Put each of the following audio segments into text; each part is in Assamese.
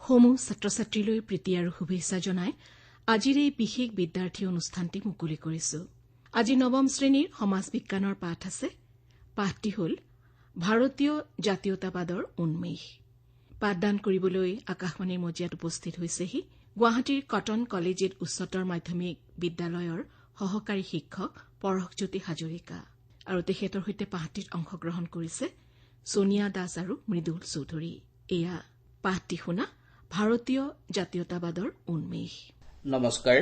সমূহ ছাত্ৰ-ছাত্ৰীলৈ প্ৰীতি আৰু শুভেচ্ছা জনাই আজিৰ এই বিশেষ বিদ্যাৰ্থী অনুষ্ঠানটি মুকলি কৰিছো। আজি নৱম শ্ৰেণীৰ সমাজ বিজ্ঞানৰ পাঠ আছে। পাঠটি হ'ল ভাৰতীয় জাতীয়তাবাদৰ উন্মেষ। পাঠদান কৰিবলৈ আকাশবাণীৰ মজিয়াত উপস্থিত হৈছেহি গুৱাহাটীৰ কটন কলেজিয়েট উচ্চতৰ মাধ্যমিক বিদ্যালয়ৰ সহকাৰী শিক্ষক পৰশজ্যোতি হাজৰিকা আৰু তেখেতৰ সৈতে পাঠটিত অংশগ্ৰহণ কৰিছে ছোনিয়া দাস আৰু মৃদুল চৌধুৰী। এয়া পাঠটি শুনা ভাৰতীয় জাতীয়তাবাদৰ উন্মেষ। নমস্কাৰ।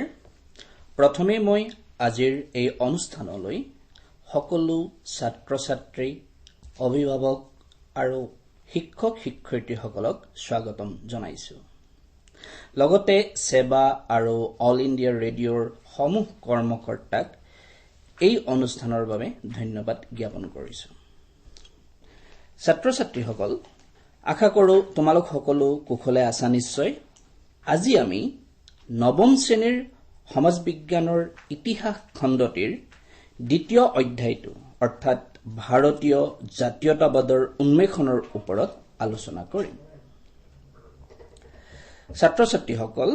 প্ৰথমে মই আজিৰ এই অনুষ্ঠানলৈ সকলো ছাত্ৰ-ছাত্ৰী, অভিভাৱক আৰু শিক্ষক শিক্ষয়িত্ৰীসকলক স্বাগতম জনাইছো। লগতে সেৱা আৰু অল ইণ্ডিয়া ৰেডিঅ'ৰ সমূহ কৰ্মকৰ্তাক এই অনুষ্ঠানৰ বাবে ধন্যবাদ জ্ঞাপন কৰিছো। ছাত্ৰ-ছাত্ৰীসকল, আশা কৰো তোমালোক সকলো কুশলে আছা নিশ্চয়। আজি আমি নৱম শ্ৰেণীৰ সমাজ বিজ্ঞানৰ ইতিহাস খণ্ডটিৰ দ্বিতীয় অধ্যায়টো অৰ্থাৎ ভাৰতীয় জাতীয়তাবাদৰ উন্মেষণৰ ওপৰত আলোচনা কৰিম। ছাত্ৰ-ছাত্ৰীসকল,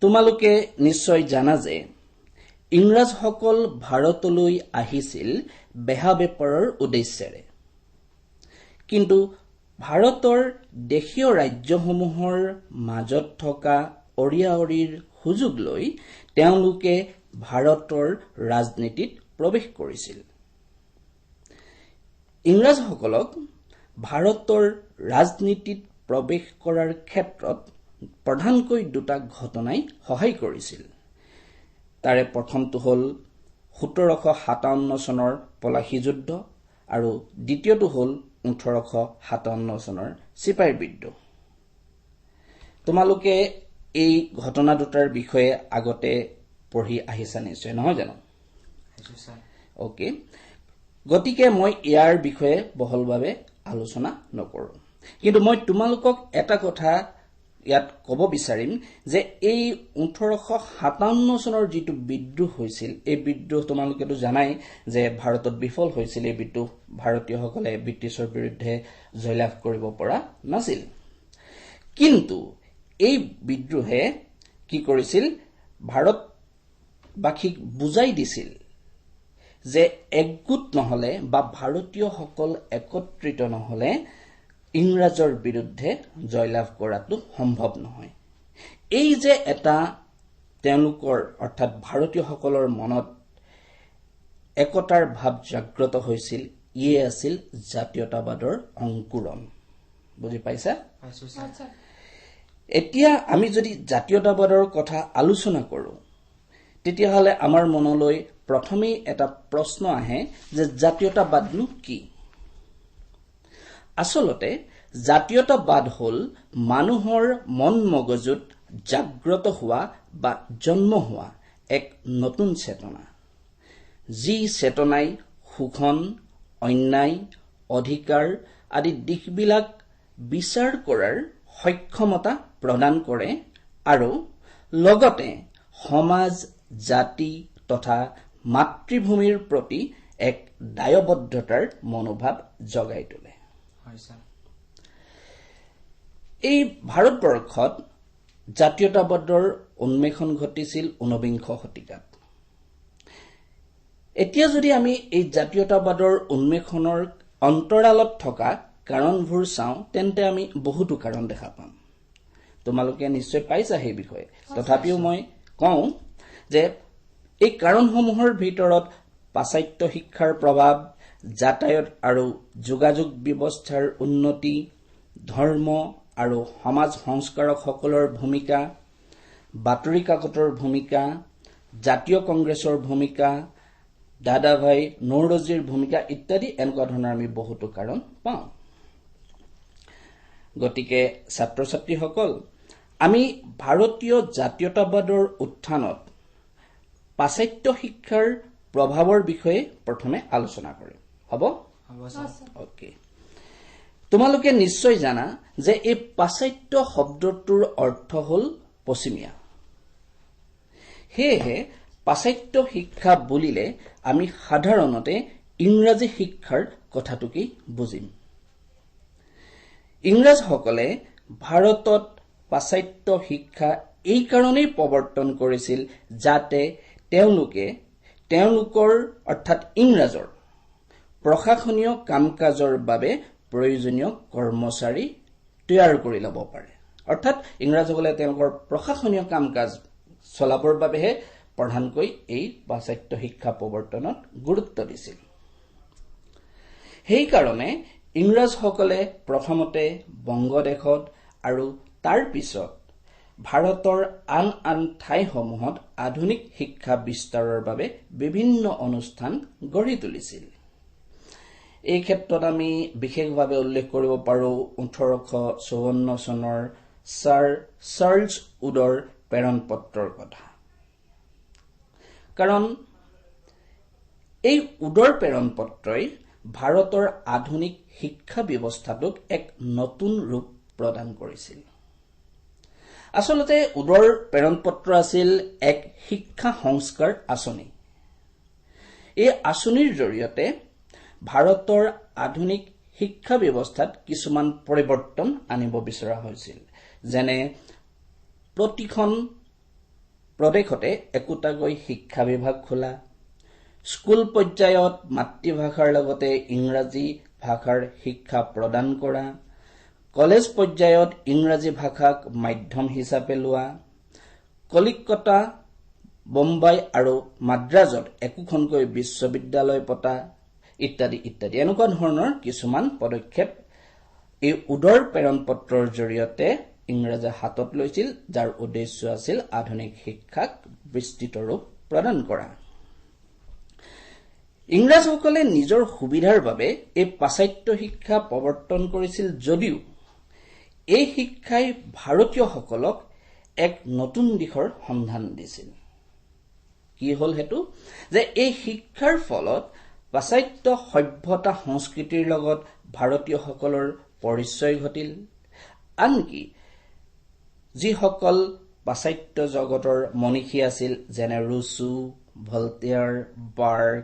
তোমালোকে নিশ্চয় জানা যে ইংৰাজসকল ভাৰতলৈ আহিছিল বেহা বেপাৰৰ উদ্দেশ্যেৰে। কিন্তু ভাৰতৰ দেশীয় ৰাজ্যসমূহৰ মাজত থকা অৰিয়া-অৰিৰ সুযোগ লৈ তেওঁলোকে ভাৰতৰ ৰাজনীতিত প্ৰৱেশ কৰিছিল। ইংৰাজসকলক ভাৰতৰ ৰাজনীতিত প্ৰৱেশ কৰাৰ ক্ষেত্ৰত প্ৰধানকৈ দুটা ঘটনাই সহায় কৰিছিল। তাৰে প্ৰথমটো হ'ল 1757 চনৰ পলাশী যুদ্ধ আৰু দ্বিতীয়টো হ'ল 1857 চনৰ চিপাহী বিদ্ৰোহ। তোমালোকে এই ঘটনা দুটাৰ বিষয়ে আগতে পঢ়ি আহিছা নিশ্চয়, নহয় জানো? অকে, গতিকে মই ইয়াৰ বিষয়ে বহলভাৱে আলোচনা নকৰো। কিন্তু মই তোমালোকক এটা কথা ইয়াত ক'ব বিচাৰিম যে এই 1857 চনৰ যিটো বিদ্ৰোহ হৈছিল, এই বিদ্ৰোহ তোমালোকেতো জানাই যে ভাৰতত বিফল হৈছিল। এই বিদ্ৰোহ ভাৰতীয়সকলে ব্ৰিটিছৰ বিৰুদ্ধে জয়লাভ কৰিব পৰা নাছিল। কিন্তু এই বিদ্ৰোহে কি কৰিছিল, ভাৰতবাসীক বুজাই দিছিল যে একগোট নহলে বা ভাৰতীয়সকল একত্ৰিত নহলে ইংৰাজৰ বিৰুদ্ধে জয়লাভ কৰাটো সম্ভৱ নহয়। এই যে এটা তেওঁলোকৰ অৰ্থাৎ ভাৰতীয়সকলৰ মনত একতাৰ ভাৱ জাগ্ৰত হৈছিল, ইয়ে আছিল জাতীয়তাবাদৰ অংকুৰণ। বুজি পাইছা? এতিয়া আমি যদি জাতীয়তাবাদৰ কথা আলোচনা কৰো, তেতিয়াহ'লে আমাৰ মনলৈ প্ৰথমেই এটা প্ৰশ্ন আহে যে জাতীয়তাবাদনো কি? আচলতে জাতীয়তাবাদ হ'ল মানুহৰ মন মগজুত জাগ্ৰত হোৱা বা জন্ম হোৱা এক নতুন চেতনা, যি চেতনাই শোষণ, অন্যায়, অধিকাৰ আদি দিশবিলাক বিচাৰ কৰাৰ সক্ষমতা প্ৰদান কৰে আৰু লগতে সমাজ, জাতি তথা মাতৃভূমিৰ প্ৰতি এক দায়বদ্ধতাৰ মনোভাৱ জগাই তোলে। এই ভাৰতবৰ্ষত জাতীয়তাবাদৰ উন্মেষণ ঘটিছিল 19বিংশ শতিকাত। এতিয়া যদি আমি এই জাতীয়তাবাদৰ উন্মেষণৰ অন্তৰালত থকা কাৰণবোৰ চাওঁ, তেন্তে আমি বহুতো কাৰণ দেখা পাম। তোমালোকে নিশ্চয় পাইছা সেই বিষয়ে। তথাপিও মই কওঁ যে এই কাৰণসমূহৰ ভিতৰত পাশ্চাত্য শিক্ষাৰ প্ৰভাৱ, যাতায়াত আৰু যোগাযোগ ব্যৱস্থাৰ উন্নতি, ধৰ্ম আৰু সমাজ সংস্কাৰকসকলৰ ভূমিকা, বাতৰি কাকতৰ ভূমিকা, জাতীয় কংগ্ৰেছৰ ভূমিকা, দাদাভাই নৌৰোজীৰ ভূমিকা ইত্যাদি এনেকুৱা ধৰণৰ আমি বহুতো কাৰণ পাওঁ। গতিকে ছাত্ৰ-ছাত্ৰীসকল, আমি ভাৰতীয় জাতীয়তাবাদৰ উত্থানত পাশ্চাত্য শিক্ষাৰ প্ৰভাৱৰ বিষয়ে প্ৰথমে আলোচনা কৰিম। হ'ব? অকে। তোমালোকে নিশ্চয় জানা যে এই পাশ্চাত্য শব্দটোৰ অৰ্থ হ'ল পশ্চিমীয়া। সেয়েহে পাশ্চাত্য শিক্ষা বুলিলে আমি সাধাৰণতে ইংৰাজী শিক্ষাৰ কথাটোকেই বুজিম। ইংৰাজসকলে ভাৰতত পাশ্চাত্য শিক্ষা এই কাৰণেই প্ৰৱৰ্তন কৰিছিল যাতে তেওঁলোকৰ অৰ্থাৎ ইংৰাজৰ প্ৰশাসনীয় কাম-কাজৰ বাবে প্ৰয়োজনীয় কৰ্মচাৰী তৈয়াৰ কৰি ল'ব পাৰে। অৰ্থাৎ ইংৰাজসকলে তেওঁলোকৰ প্ৰশাসনীয় কাম-কাজ চলাবৰ বাবেহে প্ৰধানকৈ এই পাশ্চাত্য শিক্ষা প্ৰৱৰ্তনত গুৰুত্ব দিছিল। সেইকাৰণে ইংৰাজসকলে প্ৰথমতে বংগদেশত আৰু তাৰ পিছত ভাৰতৰ আন আন ঠাইসমূহত আধুনিক শিক্ষা বিস্তাৰৰ বাবে বিভিন্ন অনুষ্ঠান গঢ়ি তুলিছিল। এই ক্ষেত্ৰত আমি বিশেষভাৱে উল্লেখ কৰিব পাৰোঁ 1854 চনৰ ছাৰ চাৰ্লছ উডৰ প্ৰেৰণ পত্ৰৰ কথা। কাৰণ এই উডৰ প্ৰেৰণ পত্ৰই ভাৰতৰ আধুনিক শিক্ষা ব্যৱস্থাটোক এক নতুন ৰূপ প্ৰদান কৰিছিল। আচলতে উডৰ প্ৰেৰণ পত্ৰ আছিল এক শিক্ষা সংস্কাৰ আঁচনি। এই আঁচনিৰ জৰিয়তে ভাৰতৰ আধুনিক শিক্ষা ব্যৱস্থাত কিছুমান পৰিৱৰ্তন আনিব বিচৰা হৈছিল। যেনে প্ৰতিখন প্ৰদেশতে একোটাকৈ শিক্ষা বিভাগ খোলা, স্কুল পৰ্যায়ত মাতৃভাষাৰ লগতে ইংৰাজী ভাষাৰ শিক্ষা প্ৰদান কৰা, কলেজ পৰ্যায়ত ইংৰাজী ভাষাক মাধ্যম হিচাপে লোৱা, কলিকতা, বোম্বাই আৰু মাদ্ৰাজত একোখনকৈ বিশ্ববিদ্যালয় পতা ইত্যাদি ইত্যাদি এনেকুৱা ধৰণৰ কিছুমান পদক্ষেপ এই উডৰ প্ৰেৰণ পত্ৰৰ জৰিয়তে ইংৰাজে হাতত লৈছিল, যাৰ উদ্দেশ্য আছিল আধুনিক শিক্ষাক বিস্তৃত ৰূপ প্ৰদান কৰা। ইংৰাজসকলে নিজৰ সুবিধাৰ বাবে এই পাশ্চাত্য শিক্ষা প্ৰৱৰ্তন কৰিছিল যদিও এই শিক্ষাই ভাৰতীয়সকলক এক নতুন দিশৰ সন্ধান দিছিল। কি হল হেতু যে এই শিক্ষাৰ ফলত পাশ্চাত্য সভ্যতা সংস্কৃতিৰ লগত ভাৰতীয়সকলৰ পৰিচয় ঘটিল। আনকি যিসকল পাশ্চাত্য জগতৰ মনীষী আছিল যেনে ৰুছু, ভলটেয়াৰ, বাৰ্গ,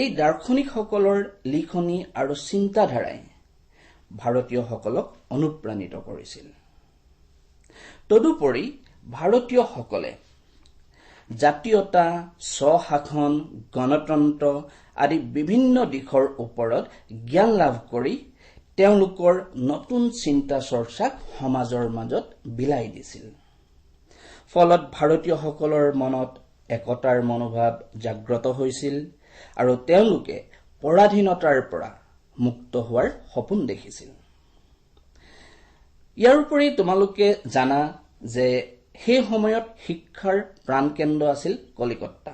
এই দাৰ্শনিকসকলৰ লিখনি আৰু চিন্তাধাৰাই ভাৰতীয়সকলক অনুপ্ৰাণিত কৰিছিল। তদুপৰি ভাৰতীয়সকলে জাতীয়তা, স্বশাসন, গণতন্ত্ৰ আদি বিভিন্ন দিশৰ ওপৰত জ্ঞান লাভ কৰি তেওঁলোকৰ নতুন চিন্তা চৰ্চাক সমাজৰ মাজত বিলাই দিছিল। ফলত ভাৰতীয়সকলৰ মনত একতাৰ মনোভাৱ জাগ্ৰত হৈছিল আৰু তেওঁলোকে পৰাধীনতাৰ পৰা মুক্ত হোৱাৰ সপোন দেখিছিল। ইয়াৰ উপৰি তোমালোকে জানা যে সেই সময়ত শিক্ষাৰ প্ৰাণকেন্দ্ৰ আছিল কলিকতা।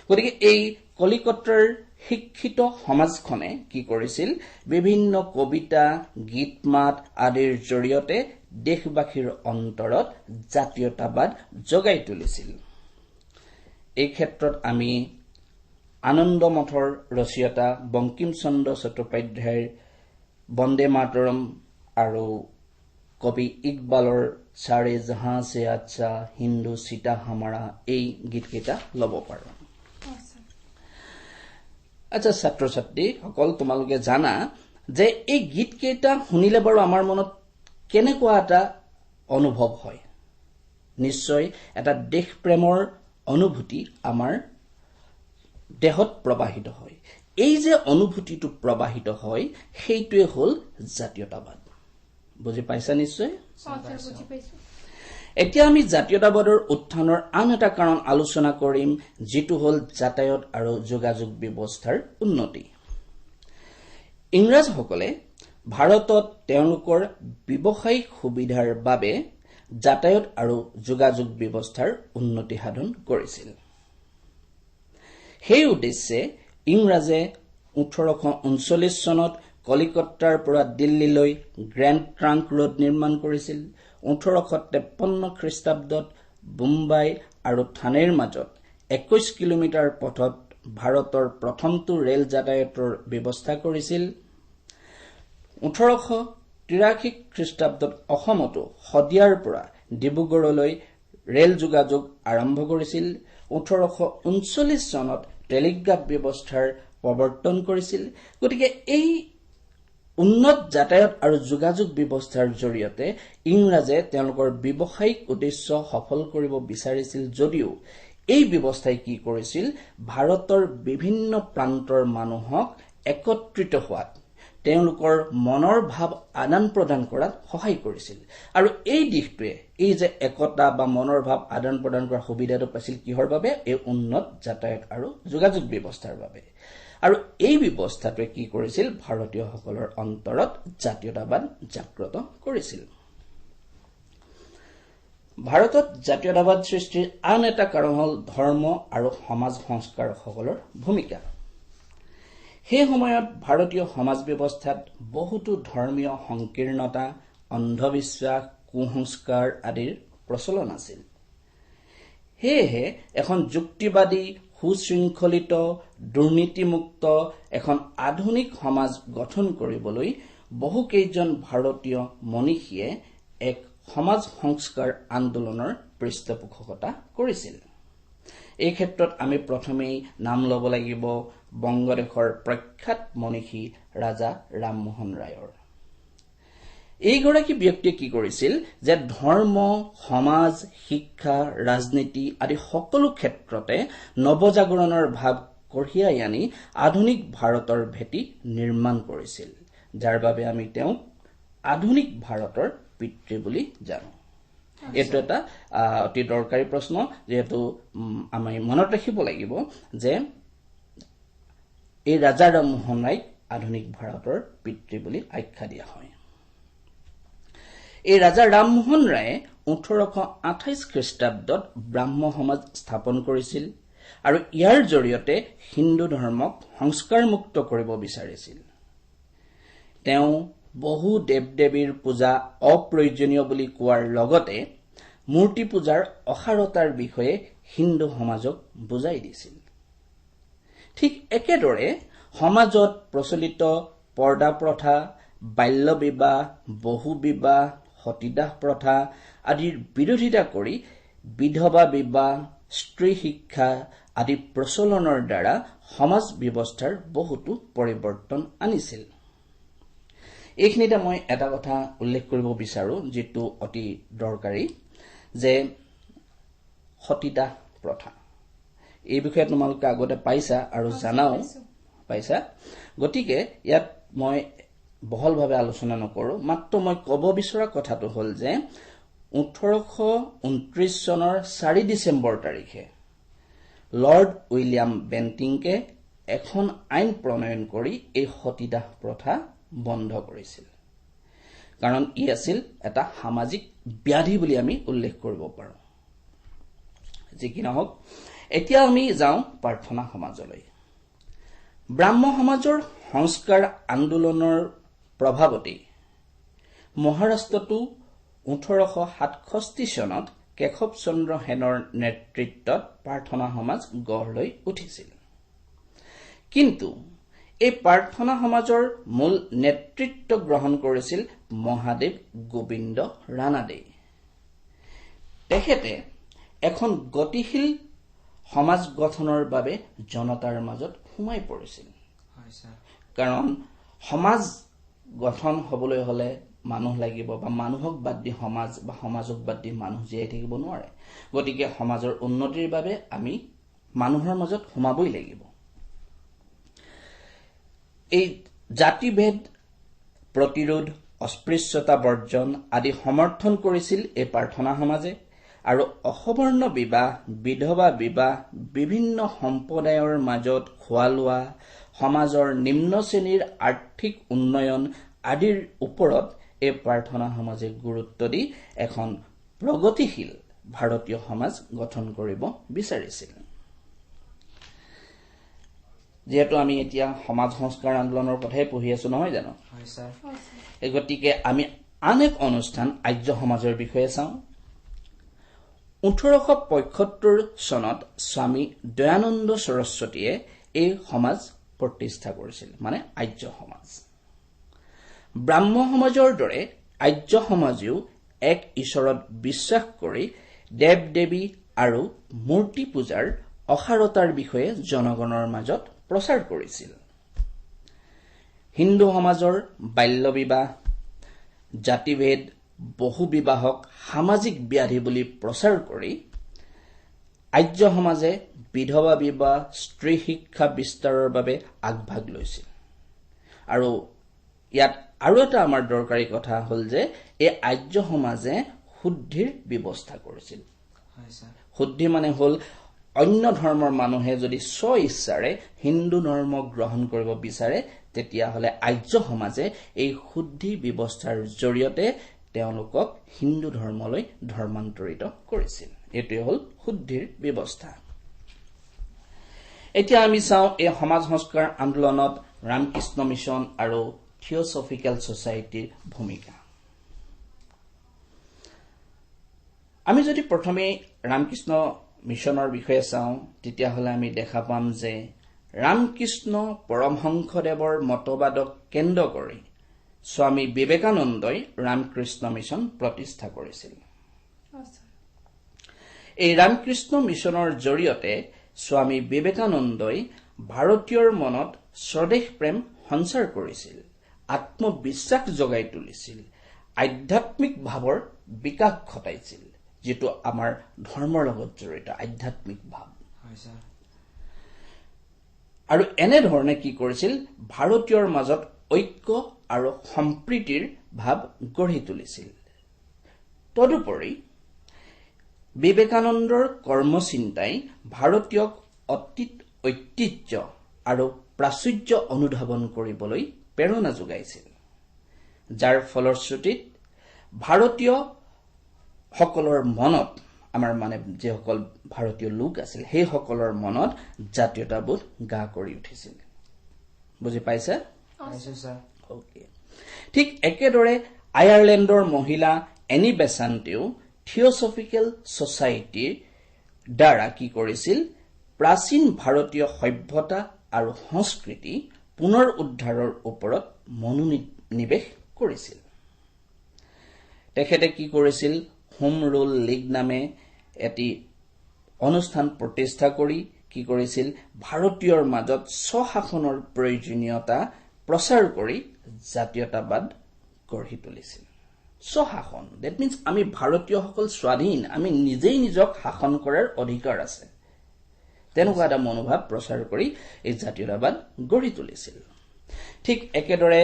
গতিকে এই কলিকতাৰ শিক্ষিত সমাজখনে কি কৰিছিল, বিভিন্ন কবিতা, গীত মাত আদিৰ জৰিয়তে দেশবাসীৰ অন্তৰত জাতীয়তাবাদ জগাই তুলিছিল। এই ক্ষেত্ৰত আমি আনন্দ মঠৰ ৰচয়িতা বংকিম চন্দ্ৰ চট্টোপাধ্যায়ৰ বন্দে মাতৰম আৰু কবি ইকবালৰ চাৰে জাহাঁ সে আচ্ছা, হিন্দু চিতা হামাৰা এই গীতকেইটা ল'ব পাৰো। আচ্ছা ছাত্ৰ ছাত্ৰীসকল, তোমালোকে জানা যে এই গীতকেইটা শুনিলে বাৰু আমাৰ মনত কেনেকুৱা এটা অনুভৱ হয়। নিশ্চয় এটা দেশপ্ৰেমৰ অনুভূতি আমাৰ দেহত প্ৰবাহিত হয়। এই যে অনুভূতিটো প্ৰবাহিত হয় সেইটোৱে হ'ল জাতীয়তাবাদ। বুজি পাইছা নিশ্চয়? এতিয়া আমি জাতীয়তাবাদৰ উত্থানৰ আন এটা কাৰণ আলোচনা কৰিম, যিটো হ'ল যাতায়াত আৰু যোগাযোগ ব্যৱস্থাৰ উন্নতি। ইংৰাজসকলে ভাৰতত তেওঁলোকৰ ব্যৱসায়িক সুবিধাৰ বাবে যাতায়াত আৰু যোগাযোগ ব্যৱস্থাৰ উন্নতি সাধন কৰিছিল। সেই উদ্দেশ্যে ইংৰাজে 1839 চনত কলিকতাৰ পৰা দিল্লীলৈ গ্ৰেণ্ড ট্ৰাংক ৰোড নিৰ্মাণ কৰিছিল। 1853 খ্ৰীষ্টাব্দত বোম্বাই আৰু থানেৰ মাজত 21 কিলোমিটাৰ পথত ভাৰতৰ প্ৰথমটো ৰেল যাতায়াতৰ ব্যৱস্থা কৰিছিল। 1883 খ্ৰীষ্টাব্দত অসমতো শদিয়াৰ পৰা ডিব্ৰুগড়লৈ ৰেল যোগাযোগ আৰম্ভ কৰিছিল। 1839 চনত টেলিগ্ৰাফ ব্যৱস্থাৰ প্ৰৱৰ্তন কৰিছিল। গতিকে এই উন্নত যাতায়াত আৰু যোগাযোগ ব্যৱস্থাৰ জৰিয়তে ইংৰাজে তেওঁলোকৰ ব্যৱসায়িক উদ্দেশ্য সফল কৰিব বিচাৰিছিল যদিও এই ব্যৱস্থাই কি কৰিছিল ভাৰতৰ বিভিন্ন প্ৰান্তৰ মানুহক একত্ৰিত হোৱাত তেওঁলোকৰ মনৰ ভাৱ আদান প্ৰদান কৰাত সহায় কৰিছিল আৰু এই দিশটোৱে এই যে একতা বা মনৰ ভাৱ আদান প্ৰদান কৰাৰ সুবিধাটো পাইছিল কিহৰ বাবে এই উন্নত যাতায়াত আৰু যোগাযোগ ব্যৱস্থাৰ বাবে আৰু এই ব্যৱস্থাটোৱে কি কৰিছিল ভাৰতীয়সকলৰ অন্তৰত জাতীয়তাবাদ জাগ্ৰত কৰিছিল ভাৰতত জাতীয়তাবাদ সৃষ্টিৰ আন এটা কাৰণ হ'ল ধৰ্ম আৰু সমাজ সংস্কাৰকসকলৰ ভূমিকা সেই সময়ত ভাৰতীয় সমাজ ব্যৱস্থাত বহুতো ধৰ্মীয় সংকীৰ্ণতা অন্ধবিশ্বাস কুসংস্কাৰ আদিৰ প্ৰচলন আছিল সেয়েহে এখন যুক্তিবাদী সুশৃংখলিত দুৰ্নীতিমুক্ত এখন আধুনিক সমাজ গঠন কৰিবলৈ বহুকেইজন ভাৰতীয় মনীষীয়ে এক সমাজ সংস্কাৰ আন্দোলনৰ পৃষ্ঠপোষকতা কৰিছিল এই ক্ষেত্ৰত আমি প্ৰথমেই নাম ল'ব লাগিব বংগদেশৰ প্ৰখ্যাত মনীষী ৰাজা ৰামমোহন ৰায়ৰ এইগৰাকী ব্যক্তিয়ে কি কৰিছিল যে ধৰ্ম সমাজ শিক্ষা ৰাজনীতি আদি সকলো ক্ষেত্ৰতে নৱজাগৰণৰ ভাৱ কঢ়িয়াই আনি আধুনিক ভাৰতৰ ভেটি নিৰ্মাণ কৰিছিল যাৰ বাবে আমি তেওঁক আধুনিক ভাৰতৰ পিতৃ বুলি জানো এইটো এটা অতি দৰকাৰী প্ৰশ্ন যেহেতু আমি মনত ৰাখিব লাগিব যে এই ৰাজা ৰামমোহন ৰায়ক আধুনিক ভাৰতৰ পিতৃ বুলি আখ্যা দিয়া হয় এই ৰাজা ৰামমোহন ৰায়ে 1828 খ্ৰীষ্টাব্দত ব্ৰাহ্ম সমাজ স্থাপন কৰিছিল আৰু ইয়াৰ জৰিয়তে হিন্দু ধৰ্মক সংস্কাৰমুক্ত কৰিব বিচাৰিছিল তেওঁ বহু দেৱ-দেৱীৰ পূজা অপ্ৰয়োজনীয় বুলি কোৱাৰ লগতে মূৰ্তি পূজাৰ অসাৰতাৰ বিষয়ে হিন্দু সমাজক বুজাই দিছিল ঠিক একেদৰে সমাজত প্ৰচলিত পৰ্দা প্ৰথা বাল্য বিবাহ বহু বিবাহ সতীদাহ প্ৰথা আদিৰ বিৰোধিতা কৰি বিধৱা বিবাহ স্ত্ৰী শিক্ষা আদি প্ৰচলনৰ দ্বাৰা সমাজ ব্যৱস্থাৰ বহুতো পৰিৱৰ্তন আনিছিল এইখিনিতে মই এটা কথা উল্লেখ কৰিব বিচাৰো যেটো অতি দৰকাৰী যে সতীদাহ প্ৰথা এই বিষয়ে তোমালোকে আগতে পাইছা আৰু জানাও পাইছা গতিকে ইয়াত মই বহলভাৱে আলোচনা নকৰো মাত্ৰ মই ক'ব বিচৰা কথাটো হ'ল যে 1829 চনৰ 4 ডিচেম্বৰ তাৰিখে লৰ্ড উইলিয়াম বেন্টিংকে এখন আইন প্ৰণয়ন কৰি এই সতীদাহ প্ৰথা বন্ধ কৰিছিল কাৰণ ই আছিল এটা সামাজিক ব্যাধি বুলি আমি উল্লেখ কৰিব পাৰো যি কি নহওক এতিয়া আমি যাওঁ প্ৰাৰ্থনা সমাজলৈ ব্ৰাহ্ম সমাজৰ সংস্কাৰ আন্দোলনৰ প্ৰভাৱতে মহাৰাষ্ট্ৰতো 1867 চনত কেশৱ চন্দ্ৰ সেনৰ নেতৃত্বত প্ৰাৰ্থনা সমাজ গঢ় লৈ উঠিছিল কিন্তু এই প্ৰাৰ্থনা সমাজৰ মূল নেতৃত্ব গ্ৰহণ কৰিছিল মহাদেৱ গোবিন্দ ৰানাডে তেখেতে এখন গতিশীল সমাজ গঠনৰ বাবে জনতাৰ মাজত সোমাই পৰিছিল কাৰণ সমাজ গঠন হ'বলৈ হলে মানুহ লাগিব বা মানুহক বাদ দি সমাজ বা সমাজক বাদ দি মানুহ জীয়াই থাকিব নোৱাৰে গতিকে সমাজৰ উন্নতিৰ বাবে আমি মানুহৰ মাজত সোমাবই লাগিব এই জাতিভেদ প্ৰতিৰোধ অস্পৃশ্যতা বৰ্জন আদি সমৰ্থন কৰিছিল এই প্ৰাৰ্থনা সমাজে আৰু অসবৰ্ণ বিবাহ বিধৱা বিবাহ বিভিন্ন সম্প্ৰদায়ৰ মাজত খোৱা লোৱা সমাজৰ নিম্ন শ্ৰেণীৰ আৰ্থিক উন্নয়ন আদিৰ ওপৰত এই প্ৰাৰ্থনা সমাজে গুৰুত্ব দি এখন প্ৰগতিশীল ভাৰতীয় সমাজ গঠন কৰিব বিচাৰিছিল যেহেতু আমি এতিয়া সমাজ সংস্কাৰ আন্দোলনৰ কথাই পঢ়ি আছো নহয় জানো হয় স্যাৰ গতিকে আমি আন এক অনুষ্ঠান আৰ্য সমাজৰ বিষয়ে চাওঁ 1875 চনত স্বামী দয়ানন্দ সৰস্বতীয়ে এই সমাজ প্ৰতিষ্ঠা কৰিছিল মানে আৰ্য সমাজ ব্ৰাহ্ম সমাজৰ দৰে আৰ্য সমাজেও এক ঈশ্বৰত বিশ্বাস কৰি দেৱ দেৱী আৰু মূৰ্তি পূজাৰ অসাৰতাৰ বিষয়ে জনগণৰ মাজত প্ৰচাৰ কৰিছিল হিন্দু সমাজৰ বাল্য বিবাহ, জাতিভেদ, বহু বিবাহক সামাজিক ব্যাধি বুলি প্ৰচাৰ কৰি আৰ্য সমাজে বিধৱা বিবাহ, স্ত্ৰী শিক্ষা বিস্তাৰৰ বাবে আগভাগ লৈছিল। আৰু ইয়াত আৰু এটা আমাৰ দৰকাৰী কথা হ'ল যে এই আৰ্য সমাজে শুদ্ধিৰ ব্যৱস্থা কৰিছিল। শুদ্ধি মানে হ'ল অন্য ধৰ্মৰ মানুহে যদি স্ব ইচ্ছাৰে হিন্দু ধৰ্ম গ্ৰহণ কৰিব বিচাৰে তেতিয়াহ'লে আৰ্য সমাজে এই শুদ্ধি ব্যৱস্থাৰ জৰিয়তে তেওঁলোকক হিন্দু ধৰ্মলৈ ধৰ্মান্তৰিত কৰিছিল। এইটোৱে হ'ল শুদ্ধিৰ ব্যৱস্থা। এতিয়া আমি চাওঁ এই সমাজ সংস্কাৰ আন্দোলনত ৰামকৃষ্ণ মিছন আৰু থিঅছফিকেল ছচাইটিৰ ভূমিকা। আমি যদি প্ৰথমে ৰামকৃষ্ণ মিছনৰ বিষয়ে চাওঁ তেতিয়াহ'লে আমি দেখা পাম যে ৰামকৃষ্ণ পৰমহংসদেৱৰ মতবাদক কেন্দ্ৰ কৰি স্বামী বিবেকানন্দই ৰামকৃষ্ণ মিছন প্ৰতিষ্ঠা কৰিছিল। এই ৰামকৃষ্ণ মিছনৰ জৰিয়তে স্বামী বিবেকানন্দই ভাৰতীয়ৰ মনত স্বদেশ প্ৰেম সঞ্চাৰ কৰিছিল, আত্মবিশ্বাস জগাই তুলিছিল, আধ্যাত্মিক ভাৱৰ বিকাশ ঘটাইছিল, যিটো আমাৰ ধৰ্মৰ লগত জড়িত আধ্যাত্মিক ভাৱ। আৰু এনেধৰণে কি কৰিছিল, ভাৰতীয়ৰ মাজত ঐক্য আৰু সম্প্ৰীতিৰ ভাৱ গঢ়ি তুলিছিল। তদুপৰি বিবেকানন্দৰ কৰ্মচিন্তাই ভাৰতীয়ক অতীত ঐতিহ্য আৰু প্ৰাচুৰ্য অনুধাৱন কৰিবলৈ প্ৰেৰণা যোগাইছিল, যাৰ ফলশ্ৰুতিত ভাৰতীয় সকলৰ মনত, আমাৰ মানে যিসকল ভাৰতীয় লোক আছিল সেইসকলৰ মনত জাতীয়তাবোধ গা কৰি উঠিছিল। বুজি পাইছে? ঠিক একেদৰে আয়াৰলেণ্ডৰ মহিলা এনি বেচাণ্টেও থিঅছফিকেল ছচাইটিৰ দ্বাৰা কি কৰিছিল, প্ৰাচীন ভাৰতীয় সভ্যতা আৰু সংস্কৃতি পুনৰ উদ্ধাৰৰ ওপৰত মনোনিৱেশ কৰিছিল। তেখেতে কি কৰিছিল, হোম ৰুল লীগ নামে এটি অনুষ্ঠান প্ৰতিষ্ঠা কৰি কি কৰিছিল, ভাৰতীয়ৰ মাজত স্বশাসনৰ প্ৰয়োজনীয়তা প্ৰচাৰ কৰি জাতীয়তাবাদ গঢ়ি তুলিছিল। স্বশাসন, ডেট মিনছ আমি ভাৰতীয়সকল স্বাধীন, আমি নিজেই নিজক শাসন কৰাৰ অধিকাৰ আছে, তেনেকুৱা এটা মনোভাৱ প্ৰচাৰ কৰি এই জাতীয়তাবাদ গঢ়ি তুলিছিল। ঠিক একেদৰে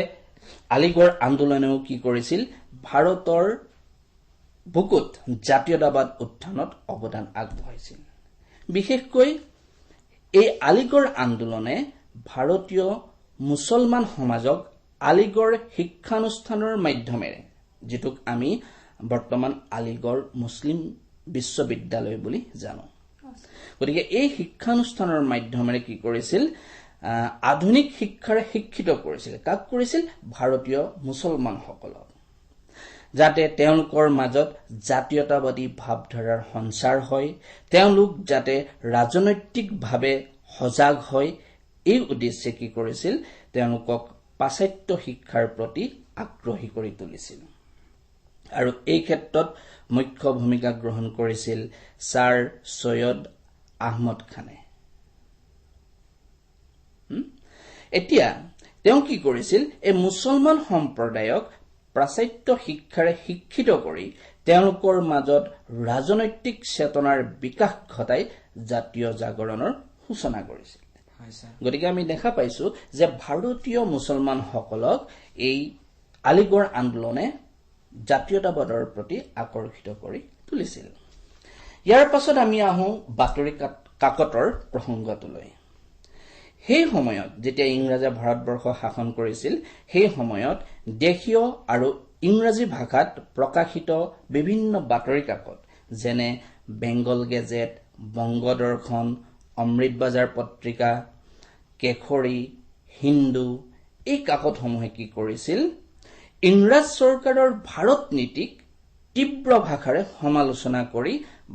আলিগড় আন্দোলনেও কি কৰিছিল, ভাৰতৰ বুকুত জাতীয়তাবাদ উত্থানত অৱদান আগবঢ়াইছিল। বিশেষকৈ এই আলিগড় আন্দোলনে ভাৰতীয় মুছলমান সমাজক আলিগড় শিক্ষানুষ্ঠানৰ মাধ্যমেৰে, যিটোক আমি বৰ্তমান আলিগড় মুছলিম বিশ্ববিদ্যালয় বুলি জানো, গতিকে এই শিক্ষানুষ্ঠানৰ মাধ্যমেৰে কি কৰিছিল, আধুনিক শিক্ষাৰে শিক্ষিত কৰিছিল। কাক কৰিছিল? ভাৰতীয় মুছলমানসকলক, যাতে তেওঁলোকৰ মাজত জাতীয়তাবাদী ভাৱধাৰাৰ সঞ্চাৰ হয়, তেওঁলোক যাতে ৰাজনৈতিকভাৱে সজাগ হয়, এই উদ্দেশ্যে কি কৰিছিল, তেওঁলোকক পাশ্চাত্য শিক্ষাৰ প্ৰতি আগ্ৰহী কৰি তুলিছিল। আৰু এই ক্ষেত্ৰত মুখ্য ভূমিকা গ্ৰহণ কৰিছিল ছাৰ ছৈয়দ আহমদ খানে। এতিয়া তেওঁ কি কৰিছিল, এই মুছলমান সম্প্ৰদায়ক পাশ্চাত্য শিক্ষাৰে শিক্ষিত কৰি তেওঁলোকৰ মাজত ৰাজনৈতিক চেতনাৰ বিকাশ ঘটাই জাতীয় জাগৰণৰ সূচনা কৰিছিল। গতিকে আমি দেখা পাইছো যে ভাৰতীয় মুছলমানসকলক এই আলিগড় আন্দোলনে জাতীয়তাবাদৰ প্ৰতি আকৰ্ষিত কৰি তুলিছিল। ইয়াৰ পাছত আমি আহো বাতৰি কাকতৰ প্ৰসংগটোলৈ। সেই সময়ত যেতিয়া ইংৰাজে ভাৰতবৰ্ষ শাসন কৰিছিল, সেই সময়ত দেশীয় আৰু ইংৰাজী ভাষাত প্ৰকাশিত বিভিন্ন বাতৰি কাকত যেনে বেংগল গেজেট, বংগদৰ্শন, অমৃতবাজাৰ পত্ৰিকা, কেশৰী, হিন্দু, এই কাকতসমূহে কি কৰিছিল, ইংৰাজ চৰকাৰৰ ভাৰত নীতিক তীব্ৰ ভাষাৰে সমালোচনা কৰি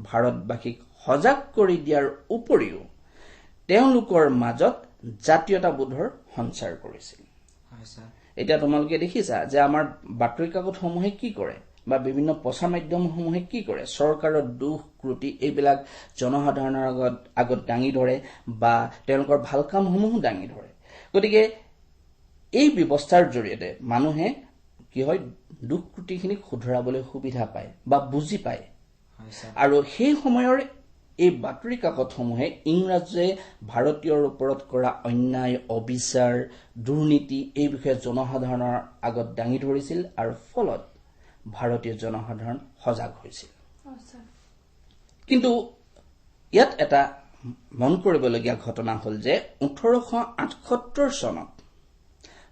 ভাৰতবাসীক সজাগ কৰি দিয়াৰ উপৰিও তেওঁলোকৰ মাজত জাতীয়তাবোধৰ সঞ্চাৰ কৰিছিল। এতিয়া তোমালোকে দেখিছা যে আমাৰ বাতৰি কাকতসমূহে কি কৰে বা বিভিন্ন প্ৰচাৰ মাধ্যমসমূহে কি কৰে, চৰকাৰৰ দুখ ক্ৰুটি এইবিলাক জনসাধাৰণৰ আগত দাঙি ধৰে বা তেওঁলোকৰ ভাল কামসমূহো দাঙি ধৰে। গতিকে এই ব্যৱস্থাৰ জৰিয়তে মানুহে কি হয় দুখ ত্ৰুটিখিনিক শুধৰাবলৈ সুবিধা পায় বা বুজি পায় আৰু সেই সময়ৰ এই বাতৰি কাকতসমূহে ইংৰাজে ভাৰতীয়ৰ ওপৰত কৰা অন্যায় অবিচাৰ দুৰ্নীতি এই বিষয়ে জনসাধাৰণৰ আগত দাঙি ধৰিছিল আৰু ফলত ভাৰতীয় জনসাধাৰণ সজাগ হৈছিল কিন্তু ইয়াত এটা মন কৰিবলগীয়া ঘটনা হ'ল যে 1878 চনত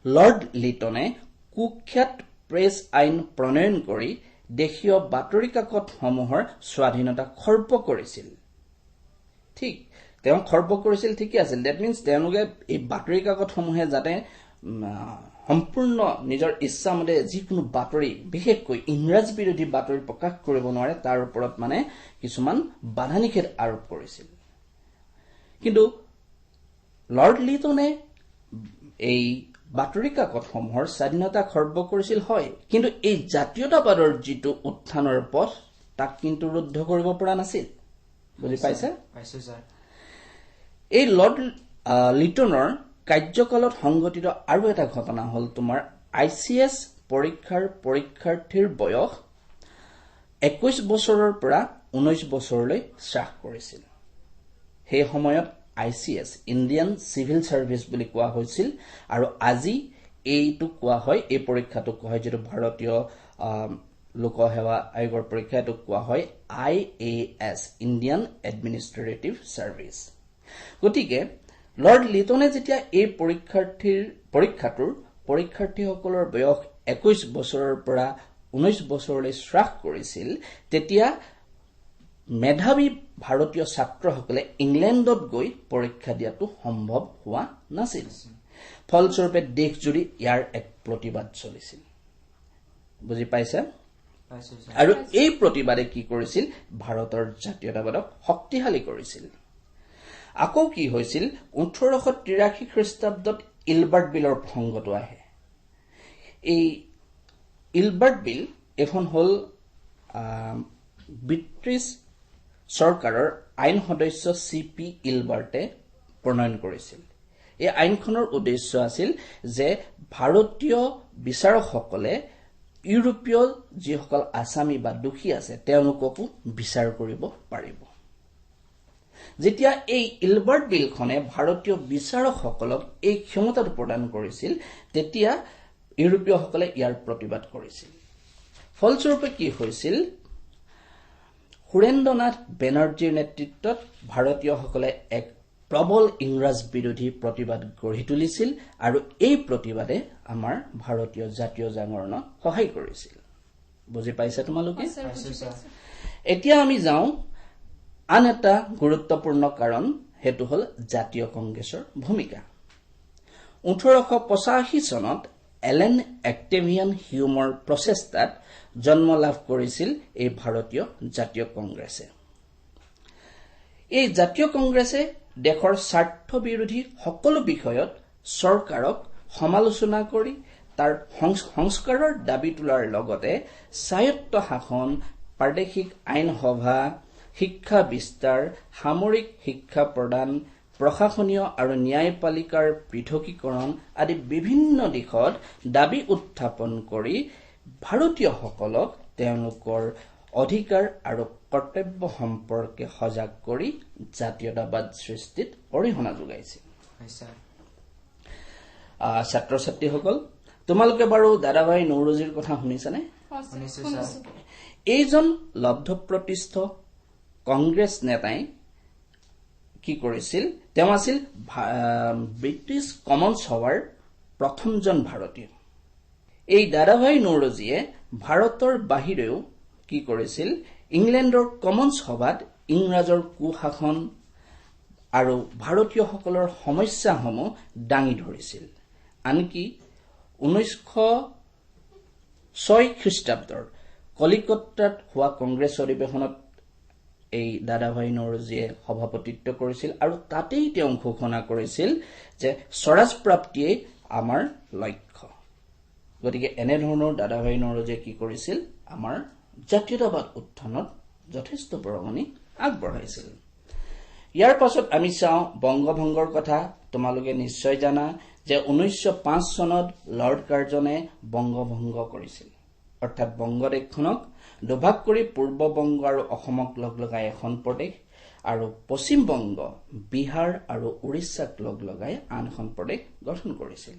লৰ্ড লিটনে কুখ্যাত প্ৰেছ আইন প্ৰণয়ন কৰি দেশীয় বাতৰি কাকতসমূহৰ স্বাধীনতা খৰ্ব কৰিছিল ঠিক তেওঁ খৰ্ব কৰিছিল ঠিকই আছিল ডেট মিন্স তেওঁলোকে এই বাতৰি কাকতসমূহে যাতে সম্পূৰ্ণ নিজৰ ইচ্ছামতে যিকোনো বাতৰি বিশেষকৈ ইংৰাজ বিৰোধী বাতৰি প্ৰকাশ কৰিব নোৱাৰে তাৰ ওপৰত মানে কিছুমান বাধা নিষেধ আৰোপ কৰিছিল কিন্তু লৰ্ড লিটনে এই বাতৰি কাকতসমূহৰ স্বাধীনতা খৰ্ব কৰিছিল হয় কিন্তু এই জাতীয়তাবাদৰ যিটো উত্থানৰ পথ তাক কিন্তু ৰুদ্ধ কৰিব পৰা নাছিল বুজি পাইছে এই লৰ্ড লিটনৰ কাৰ্যকালত সংঘটিত আৰু এটা ঘটনা হ'ল তোমাৰ ICS পৰীক্ষাৰ পৰীক্ষাৰ্থীৰ বয়স 21 বছৰৰ পৰা 19 বছৰলৈ হ্ৰাস কৰিছিল সেই সময়ত ICS ইণ্ডিয়ান চিভিল সাৰ্ভিস বুলি কোৱা হৈছিল আৰু আজি এইটো কোৱা হয় এই পৰীক্ষাটোক কোৱা হয় যেটো ভাৰতীয় লোকসেৱা আয়োগৰ পৰীক্ষা এটো কোৱা হয় IAS ইণ্ডিয়ান এডমিনিষ্ট্ৰেটিভ সাৰ্ভিস গতিকে লৰ্ড লিটনে যেতিয়া এই পৰীক্ষাটোৰ পৰীক্ষাৰ্থীসকলৰ বয়স 21 বছৰৰ পৰা 19 বছৰলৈ হ্ৰাস কৰিছিল তেতিয়া মেধাৱী ভাৰতীয় ছাত্ৰসকলে ইংলেণ্ডত গৈ পৰীক্ষা দিয়াটো সম্ভৱ হোৱা নাছিল ফলস্বৰূপে দেশজুৰি ইয়াৰ এক প্ৰতিবাদ চলিছিল বুজি পাইছে আৰু এই প্ৰতিবাদে কি কৰিছিল ভাৰতৰ জাতীয়তাবাদক শক্তিশালী কৰিছিল আকৌ কি হৈছিল 1883 খ্ৰীষ্টাব্দত ইলবাৰ্ট বিলৰ প্ৰসংগটো আহে এই ইলবাৰ্ট বিল এখন হ'ল ব্ৰিটিছ চৰকাৰৰ আইন সদস্য CP ইলবাৰ্টে প্ৰণয়ন কৰিছিল এই আইনখনৰ উদ্দেশ্য আছিল যে ভাৰতীয় বিচাৰকসকলে ইউৰোপীয় যিসকল আসামী বা দোষী আছে তেওঁলোককো বিচাৰ কৰিব পাৰিব যেতিয়া এই ইলবাৰ্ট বিলখনে ভাৰতীয় বিচাৰকসকলক এই ক্ষমতাটো প্ৰদান কৰিছিল তেতিয়া ইউৰোপীয়সকলে ইয়াৰ প্ৰতিবাদ কৰিছিল ফলস্বৰূপে কি হৈছিল সুৰেন্দ্ৰনাথ বেনাৰ্জীৰ নেতৃত্বত ভাৰতীয়সকলে এক প্ৰবল ইংৰাজ বিৰোধী প্ৰতিবাদ গঢ়ি তুলিছিল আৰু এই প্ৰতিবাদে আমাৰ ভাৰতীয় জাতীয় জাগৰণক সহায় কৰিছিল বুজি পাইছা তোমালোকে এতিয়া আমি যাওঁ আন এটা গুৰুত্বপূৰ্ণ কাৰণ হেতু হ'ল জাতীয় কংগ্ৰেছৰ ভূমিকা 1885 চনত এলেন অক্টেভিয়ান হিউমৰ প্ৰচেষ্টাত জন্ম লাভ কৰিছিল এই ভাৰতীয় জাতীয় কংগ্ৰেছে এই জাতীয় কংগ্ৰেছে দেশৰ স্বাৰ্থ বিৰোধী সকলো বিষয়ত চৰকাৰক সমালোচনা কৰি তাৰ সংস্কাৰৰ দাবী তোলাৰ লগতে স্বায়ত্ত শাসন প্ৰাদেশিক আইন সভা শিক্ষা বিস্তাৰ সামৰিক শিক্ষা প্ৰদান প্ৰশাসনীয় আৰু ন্যায়পালিকাৰ পৃথকীকৰণ আদি বিভিন্ন দিশত দাবী উত্থাপন কৰি ভাৰতীয়সকলক তেওঁলোকৰ অধিকাৰ আৰু কৰ্তব্য সম্পৰ্কে সজাগ কৰি জাতীয়তাবাদ সৃষ্টিত অৰিহণা যোগাইছিল ছাত্ৰ ছাত্ৰীসকল তোমালোকে বাৰু দাদাভাই নৌৰোজীৰ কথা শুনিছানে এইজন লব্ধপ্ৰতিষ্ঠ কংগ্ৰেছ নেতাই কি কৰিছিল তেওঁ আছিল ব্ৰিটিছ কমন্স সভাৰ প্ৰথমজন ভাৰতীয় এই দাদাভাই নৌৰোজীয়ে ভাৰতৰ বাহিৰেও কি কৰিছিল ইংলেণ্ডৰ কমন্স সভাত ইংৰাজৰ কুশাসন আৰু ভাৰতীয়সকলৰ সমস্যাসমূহ দাঙি ধৰিছিল আনকি 1906 খ্ৰীষ্টাব্দৰ কলিকতাত হোৱা কংগ্ৰেছ অধিৱেশনত এই দাদাভাই নৌৰোজীয়ে সভাপতিত্ব কৰিছিল আৰু তাতেই তেওঁ ঘোষণা কৰিছিল যে স্বৰাজ প্ৰাপ্তিয়েই আমাৰ লক্ষ্য গতিকে এনে ধৰণৰ দাদাভাই নৌৰোজীয়ে কি কৰিছিল আমাৰ জাতীয়তাবাদ উত্থানত যথেষ্ট বৰঙণি আগবঢ়াইছিল ইয়াৰ পাছত আমি চাওঁ বংগভংগৰ কথা তোমালোকে নিশ্চয় জানা যে 1905 চনত লৰ্ড কাৰ্জনে বংগভংগ কৰিছিল, অৰ্থাৎ বংগদেশখনক দুভাগ কৰি পূৰ্ব বংগ আৰু অসমক লগাই এখন প্ৰদেশ আৰু পশ্চিম বংগ, বিহাৰ আৰু উৰিষ্যাক লগাই আন এখন প্ৰদেশ গঠন কৰিছিল।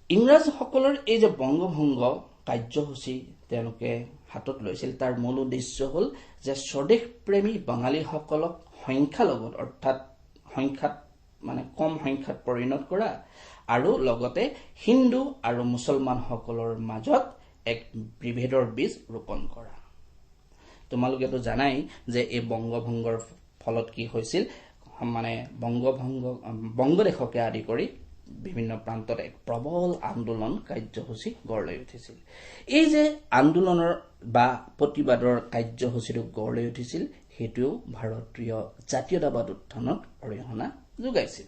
ইংৰাজসকলৰ এই যে বংগভংগ কাৰ্যসূচী তেওঁলোকে হাতত লৈছিল, তাৰ মূল উদ্দেশ্য হ'ল যে স্বদেশপ্ৰেমী বাঙালীসকলক সংখ্যালঘুত, অৰ্থাৎ সংখ্যাত মানে কম সংখ্যাত পৰিণত কৰা আৰু লগতে হিন্দু আৰু মুছলমানসকলৰ মাজত এক বিভেদৰ বীজ ৰোপণ কৰা। তোমালোকেতো জানাই যে এই বংগভংগৰ ফলত কি হৈছিল, মানে বংগদেশকে আদি কৰি বিভিন্ন প্ৰান্তত এক প্ৰবল আন্দোলন কাৰ্যসূচী গঢ় লৈ উঠিছিল। এই যে আন্দোলনৰ বা প্ৰতিবাদৰ কাৰ্যসূচীটো গঢ় লৈ উঠিছিল, সেইটোও ভাৰতীয় জাতীয়তাবাদ উত্থানত অৰিহণা যোগাইছিল।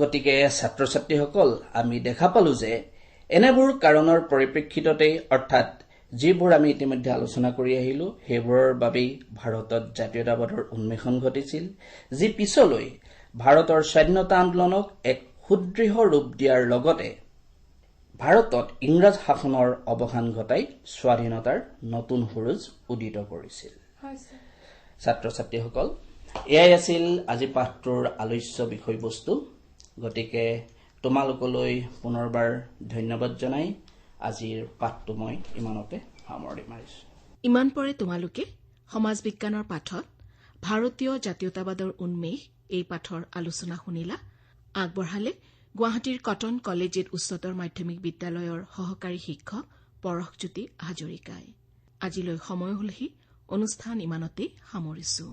গতিকে ছাত্ৰ ছাত্ৰীসকল, আমি দেখা পালো যে এনেবোৰ কাৰণৰ পৰিপ্ৰেক্ষিততেই, অৰ্থাৎ যিবোৰ আমি ইতিমধ্যে আলোচনা কৰি আহিলো, সেইবোৰৰ বাবেই ভাৰতত জাতীয়তাবাদৰ উন্মেষণ ঘটিছিল, যি পিছলৈ ভাৰতৰ স্বাধীনতা আন্দোলনক এক সুদৃঢ় ৰূপ দিয়াৰ লগতে ভাৰতত ইংৰাজ শাসনৰ অৱসান ঘটাই স্বাধীনতাৰ নতুন সুৰুজ উদিত কৰিছিল। ছাত্ৰ ছাত্ৰীসকল, এয়াই আছিল আজি পাঠটোৰ আলোচ্য বিষয়বস্তু। গতিকে তোমালোকলৈ পুনৰবাৰ ধন্যবাদ জনাই আজিৰ পাঠটো মই ইমানতে সামৰণি মাৰিছো। ইমান পৰে তোমালোকে সমাজ বিজ্ঞানৰ পাঠত ভাৰতীয় জাতীয়তাবাদৰ উন্মেষ এই পাঠৰ আলোচনা শুনিলা। আগবঢ়ালে গুৱাহাটীৰ কটন কলেজিয়েট উচ্চতৰ মাধ্যমিক বিদ্যালয়ৰ সহকাৰী শিক্ষক পৰশজ্যোতি হাজৰিকাই। আজিলৈ সময় হলহি, অনুষ্ঠান ইমানতেই সামৰিছো।